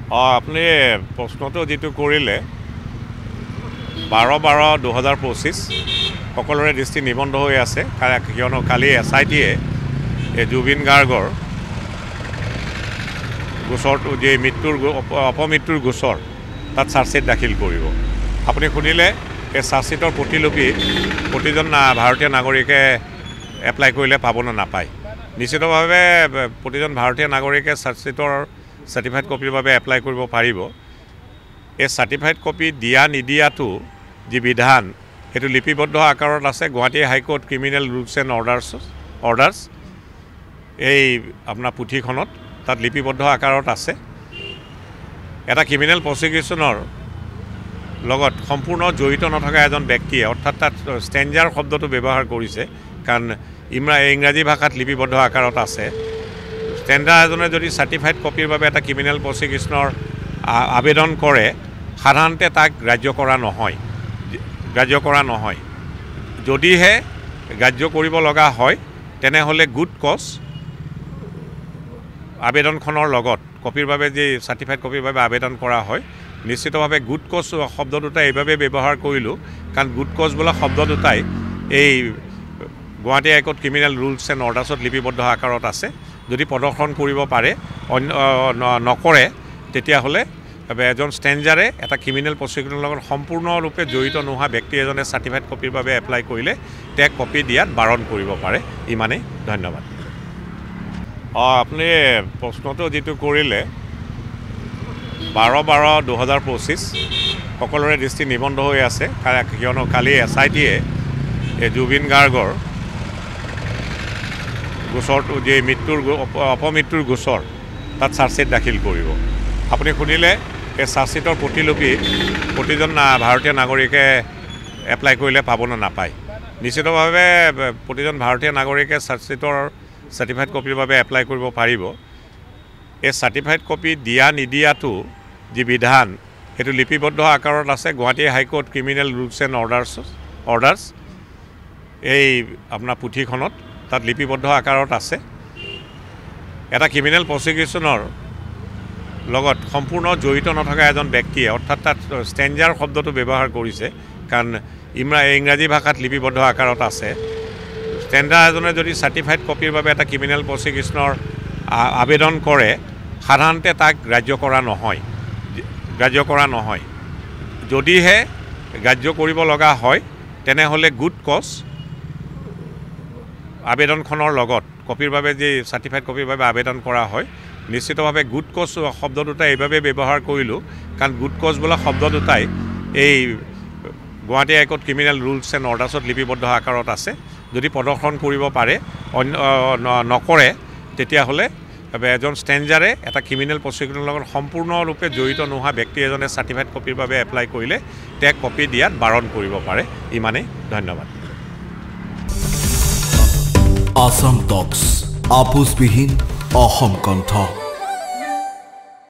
আপুনি প্ৰশ্নটো যিটো কৰিলে 12/12/2025 সকলোৰে দৃষ্টি নিবন্ধ হৈ আছে কিয়নো কালি SIT-য়ে জুবিন গাৰ্গৰ গোচৰটো যে অপমৃত্যুৰ গোচৰ তাত চাৰ্জশ্বিট দাখিল কৰিব। আপুনি শুনিলে এই চাৰ্জশ্বিটৰ প্ৰতিলিপি প্ৰতিজন ভাৰতীয় নাগৰিকে এপ্লাই কৰিলে পাব নে নাপায়। নিশ্চিতভাৱে প্ৰতিজন ভাৰতীয় নাগৰিকে চাৰ্জশ্বিটৰ চাৰ্টিফাইড কপিৰ বাবে এপ্লাই কৰিব পাৰিব। এই চাৰ্টিফাইড কপি দিয়া নিদিয়াটো যি বিধান সেইটো লিপিবদ্ধ আকাৰত আছে Guwahati high court criminal rules and orders এই আপোনাৰ পুথিখনত তাত লিপিবদ্ধ আকাৰত আছে। এটা ক্ৰিমিনেল প্ৰচিকিউশ্যনৰ লগত সম্পূৰ্ণ জড়িত নথকা এজন ব্যক্তিয়ে অৰ্থাৎ তাত ষ্টেঞ্জাৰ শব্দটো ব্যৱহাৰ কৰিছে কাৰণ ইংৰাজী ভাষাত লিপিবদ্ধ আকাৰত আছে। ষ্টেঞ্জাৰ এজনে যদি চাৰ্টিফাইড কপিৰ বাবে এটা ক্ৰিমিনেল প্ৰচিকিউশ্যনৰ আবেদন কৰে সাধাৰণতে তাক গ্ৰাহ্য কৰা নহয়। যদিহে গ্ৰাহ্য কৰিব লগা হয় তেনেহ'লে গুড কজ আবেদনখনৰ লগত কপিৰ বাবে যি চাৰ্টিফাইড কপিৰ বাবে আবেদন কৰা হয় নিশ্চিতভাৱে গুড কজ শব্দ দুটা এইভাবে ব্যৱহাৰ কৰিলোঁ কাৰণ গুড কজ বোলা শব্দ দুটাই এই Guwahati high court criminal rules and অৰ্ডাৰ্ছত লিপিবদ্ধ আকাৰত আছে। যদি প্ৰদৰ্শন কৰিব পাৰে নকৰে তেতিয়াহ'লে এজন ষ্টেঞ্জাৰে এটা ক্ৰিমিনেল প্ৰচিকিউশ্যনৰ লগত সম্পূৰ্ণৰূপে জড়িত নোহোৱা ব্যক্তি এজনে চাৰ্টিফাইড কপিৰ বাবে এপ্লাই কৰিলে তেওঁক কপি দিয়াত বাৰণ কৰিব পাৰে। ইমানেই, ধন্যবাদ। আপুনি প্ৰশ্নটো যিটো কৰিলে 12/12/2025 সকলোৰে দৃষ্টি নিবন্ধ হৈ আছে কিয়নো কালি SIT-য়ে জুবিন গাৰ্গৰ গোচৰটো যে অপমৃত্যুৰ গোচৰ তাত চাৰ্জশ্বিট দাখিল কৰিব। আপুনি শুনিলে এই চাৰ্জশ্বিটৰ প্ৰতিলিপি প্ৰতিজন ভাৰতীয় নাগৰিকে এপ্লাই কৰিলে পাব নে নাপায়। নিশ্চিতভাৱে প্ৰতিজন ভাৰতীয় নাগৰিকে চাৰ্জশ্বিটৰ চাৰ্টিফাইড কপিৰ বাবে এপ্লাই কৰিব পাৰিব। এই চাৰ্টিফাইড কপি দিয়া নিদিয়াটো যি বিধান সেইটো লিপিবদ্ধ আকাৰত আছে Guwahati high court criminal rules and orders এই আপোনাৰ পুথিখনত তাত লিপিবদ্ধ আকাৰত আছে। এটা ক্ৰিমিনেল প্ৰচিকিউশ্যনৰ লগত সম্পূৰ্ণ জড়িত নথকা এজন ব্যক্তিয়ে অৰ্থাৎ তাত ষ্টেঞ্জাৰ শব্দটো ব্যৱহাৰ কৰিছে কাৰণ ইংৰাজী ভাষাত লিপিবদ্ধ আকাৰত আছে। ষ্টেঞ্জাৰ এজনে যদি চাৰ্টিফাইড কপিৰ বাবে এটা ক্ৰিমিনেল প্ৰচিকিউশ্যনৰ আবেদন কৰে সাধাৰণতে তাক গ্ৰাহ্য কৰা নহয়। যদিহে গ্ৰাহ্য কৰিব লগা হয় তেনেহ'লে গুড কজ আবেদনখনৰ লগত কপিৰ বাবে যি চাৰ্টিফাইড কপিৰ বাবে আবেদন কৰা হয় নিশ্চিতভাৱে গুড কজ শব্দ দুটা এইভাবে ব্যৱহাৰ কৰিলোঁ কাৰণ গুড কজ বোলা শব্দ দুটাই এই Guwahati high court criminal rules and অৰ্ডাৰ্ছত লিপিবদ্ধ আকাৰত আছে। যদি প্ৰদৰ্শন কৰিব পাৰে নকৰে তেতিয়াহ'লে এজন ষ্টেঞ্জাৰে এটা ক্ৰিমিনেল প্ৰচিকিউশ্যনৰ লগত সম্পূৰ্ণৰূপে জড়িত নোহোৱা ব্যক্তি এজনে চাৰ্টিফাইড কপিৰ বাবে এপ্লাই কৰিলে তেওঁক কপি দিয়াত বাৰণ কৰিব পাৰে। ইমানেই, ধন্যবাদ। আসাম টক্স আপোচবিহীন অসম কণ্ঠ।